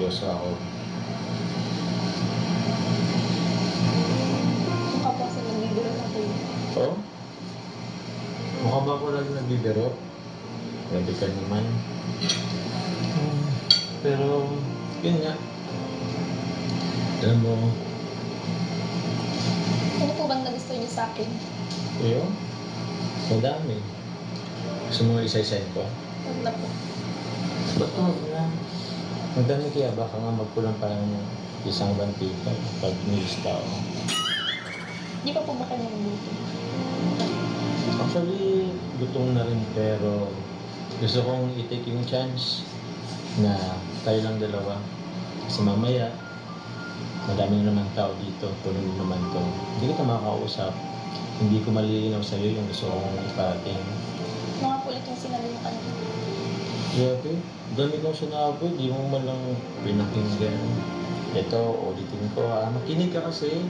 seryoso ako. Mukha po kasi nagbibiro na po yun. Oo? Mukha ba ako lagi nagbibiro? Grabe ka naman. Pero, yun nga. Alam mo, Ano po bang nagustuhan niyo sa akin? yun, madami. Gusto mo isa-isahin ko? Huwag na po. Ba't huwag na? Madami kaya baka nga magkulang pa ng isang bantika pag nilista ako. Di pa po ba kayo nagbuto? Actually, gutom na rin pero gusto kong i-take yung chance na tayo lang dalawa. Kasi mamaya, madami na naman tao dito, puno na naman to. Hindi kita makakausap. Hindi ko malilinaw sa'yo yung gusto kong iparating. Mga po ulit yung sinabi mo kanina. Grabe, dami kong sinabi, di mo man lang pinakinggan. Ito, ulitin ko ha. Makinig ka kasi.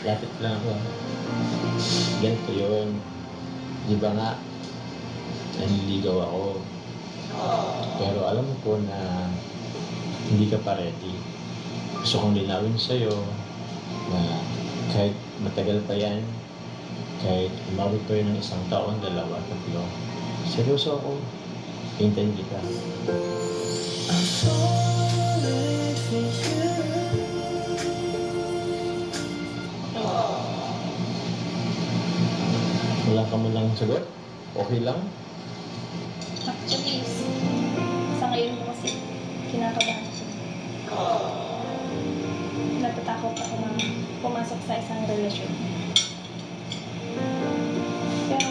Lapit lang ako ha. Ganito yun. Di ba nga, nanliligaw ako. Pero alam ko na hindi ka pa ready. Gusto kong linawin sa'yo na kahit matagal pa yan, kahit umabot pa yun ng isang taon, dalawa, tatlo, seryoso ako. Hintayin kita. Wala ka mo lang sagot? Okay lang? Actually, sa ngayon po kasi, kinakabahan ako. Natatakot ako na pumasok sa isang relasyon. Pero,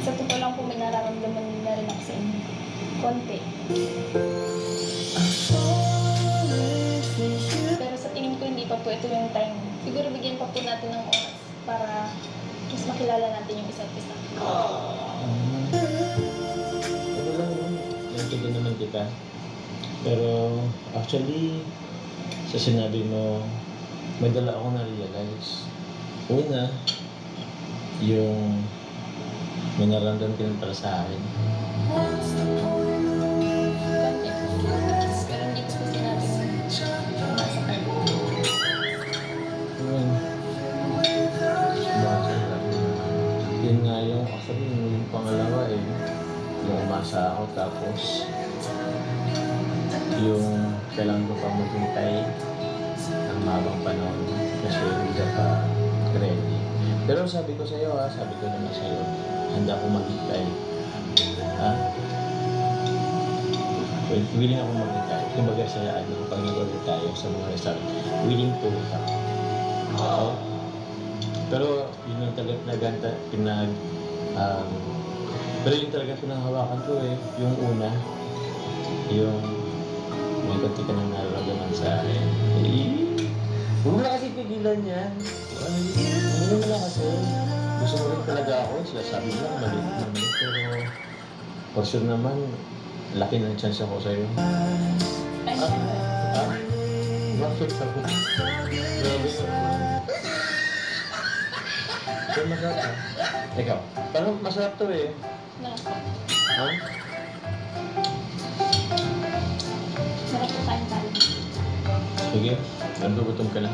sa totoo lang po may nararamdaman na rin ako sa inyo. Konti. Pero sa tingin ko hindi pa po ito yung time. Siguro bigyan pa po natin ng oras para mas makilala natin yung isa't isa. Ano lang yun? Naintindihan naman kita. Pero actually, sa sinabi mo, may dala ako na-realize. Una, yung may nararamdaman ka para sa akin. Bakit? Pero hindi ko po sinabi nasa kayo. Yun. Umasa lang. Yun nga yung, actually, yung pangalawa eh. Yung umasa ako tapos yung kailangan ko pa maghintay ng mabang panahon kasi hindi ka pa ready. Pero sabi ko sa'yo ha, sabi ko naman sa'yo, handa akong maghintay. Ha? Willing ako maghintay. Kumbaga sa ano, pag nag-order tayo sa mga restaurant, willing to wait ako. Oo. Pero yun yung talaga pero yung talaga pinanghawakan ko eh, yung una, yung may konti ka nang nararamdaman sa akin. Huwag mo na kasi pigilan yan. Ano mo lang kasi, gusto mo rin talaga ako, sinasabi mo lang, maliit naman. Pero, for sure naman, laki ng chance ako sa'yo. Ay, Bakit ako? Grabe naman. Pero masarap ha? Ikaw, parang masarap to eh. na, Ha? sarap po kain tayo. Sige, nagugutom ka na.